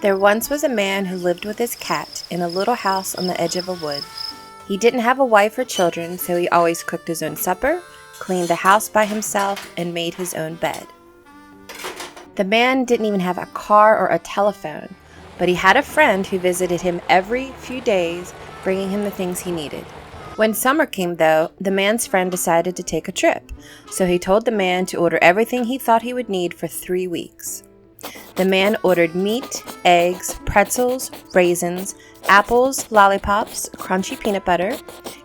There once was a man who lived with his cat in a little house on the edge of a wood. He didn't have a wife or children, so he always cooked his own supper, cleaned the house by himself, and made his own bed. The man didn't even have a car or a telephone, but he had a friend who visited him every few days, bringing him the things he needed. When summer came, though, the man's friend decided to take a trip, so he told the man to order everything he thought he would need for 3 weeks. The man ordered meat, eggs, pretzels, raisins, apples, lollipops, crunchy peanut butter,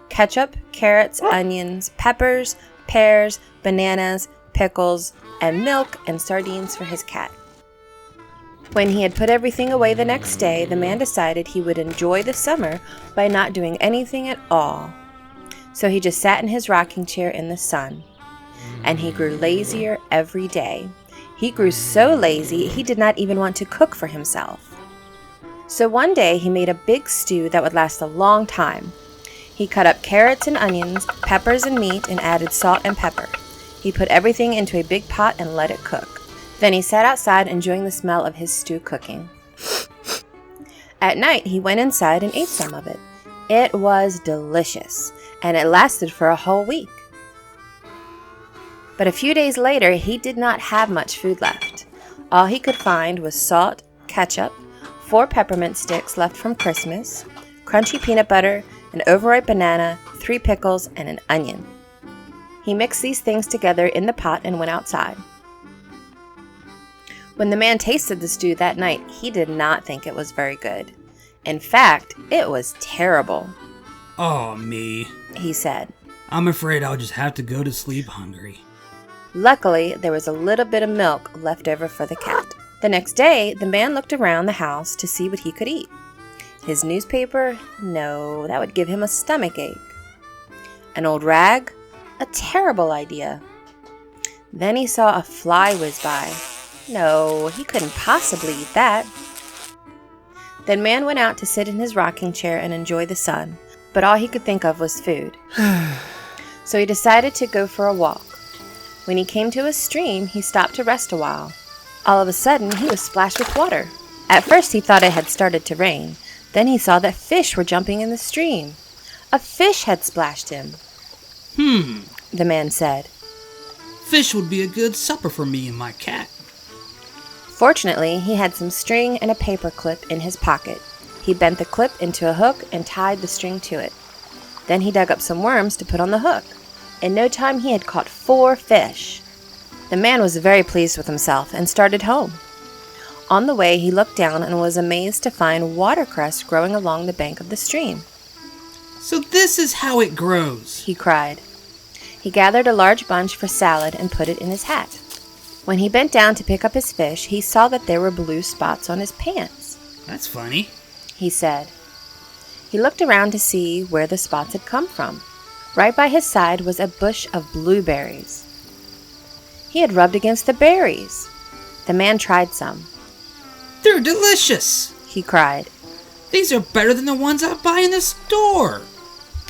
ketchup, carrots, onions, peppers, pears, bananas, pickles, and milk and sardines for his cat. When he had put everything away the next day, the man decided he would enjoy the summer by not doing anything at all. So he just sat in his rocking chair in the sun, and he grew lazier every day. He grew so lazy, he did not even want to cook for himself. So one day, he made a big stew that would last a long time. He cut up carrots and onions, peppers and meat, and added salt and pepper. He put everything into a big pot and let it cook. Then he sat outside enjoying the smell of his stew cooking. At night, he went inside and ate some of it. It was delicious, and it lasted for a whole week. But a few days later, he did not have much food left. All he could find was salt, ketchup, 4 peppermint sticks left from Christmas, crunchy peanut butter, an overripe banana, 3 pickles, and an onion. He mixed these things together in the pot and went outside. When the man tasted the stew that night, he did not think it was very good. In fact, it was terrible. "Oh, me," he said. "I'm afraid I'll just have to go to sleep hungry." Luckily, there was a little bit of milk left over for the cat. The next day, the man looked around the house to see what he could eat. His newspaper? No, that would give him a stomach ache. An old rag? A terrible idea. Then he saw a fly whiz by. No, he couldn't possibly eat that. The man went out to sit in his rocking chair and enjoy the sun, but all he could think of was food. So he decided to go for a walk. When he came to a stream, he stopped to rest a while. All of a sudden, he was splashed with water. At first, he thought it had started to rain. Then he saw that fish were jumping in the stream. A fish had splashed him. The man said. "Fish would be a good supper for me and my cat." Fortunately, he had some string and a paper clip in his pocket. He bent the clip into a hook and tied the string to it. Then he dug up some worms to put on the hook. In no time, he had caught 4 fish. The man was very pleased with himself and started home. On the way, he looked down and was amazed to find watercress growing along the bank of the stream. "So this is how it grows," he cried. He gathered a large bunch for salad and put it in his hat. When he bent down to pick up his fish, he saw that there were blue spots on his pants. "That's funny," he said. He looked around to see where the spots had come from. Right by his side was a bush of blueberries. He had rubbed against the berries. The man tried some. "They're delicious," he cried. "These are better than the ones I buy in the store."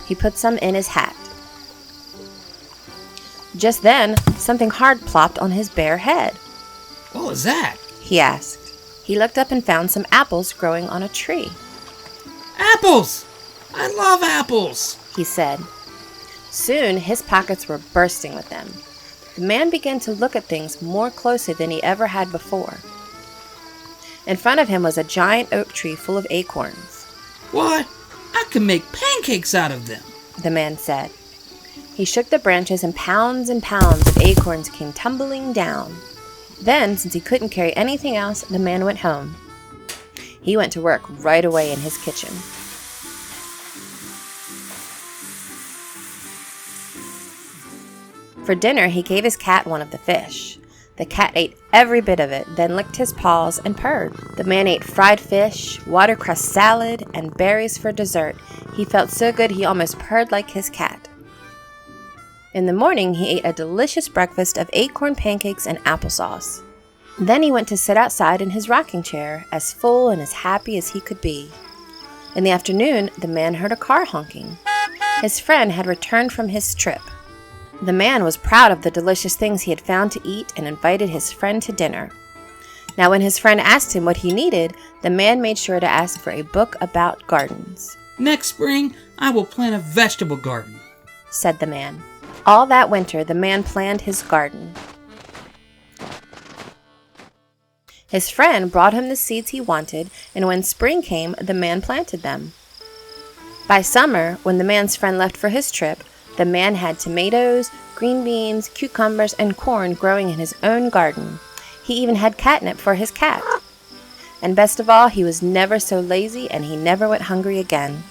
He put some in his hat. Just then, something hard plopped on his bare head. "What was that?" he asked. He looked up and found some apples growing on a tree. "Apples! I love apples," he said. Soon, his pockets were bursting with them. The man began to look at things more closely than he ever had before. In front of him was a giant oak tree full of acorns. "What? I can make pancakes out of them," the man said. He shook the branches and pounds of acorns came tumbling down. Then, since he couldn't carry anything else, the man went home. He went to work right away in his kitchen. For dinner, he gave his cat one of the fish. The cat ate every bit of it, then licked his paws and purred. The man ate fried fish, watercress salad, and berries for dessert. He felt so good he almost purred like his cat. In the morning, he ate a delicious breakfast of acorn pancakes and applesauce. Then he went to sit outside in his rocking chair, as full and as happy as he could be. In the afternoon, the man heard a car honking. His friend had returned from his trip. The man was proud of the delicious things he had found to eat and invited his friend to dinner. Now, when his friend asked him what he needed, the man made sure to ask for a book about gardens. "Next spring, I will plant a vegetable garden," said the man. All that winter, the man planned his garden. His friend brought him the seeds he wanted, and when spring came, the man planted them. By summer, when the man's friend left for his trip, the man had tomatoes, green beans, cucumbers, and corn growing in his own garden. He even had catnip for his cat. And best of all, he was never so lazy, and he never went hungry again.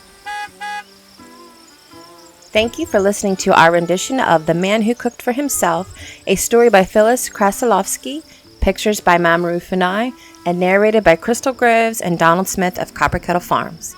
Thank you for listening to our rendition of The Man Who Cooked for Himself, a story by Phillis Krasilovski, pictures by Mamoru Funai, and narrated by Crystal Groves and Donald Smith of Copper Kettle Farms.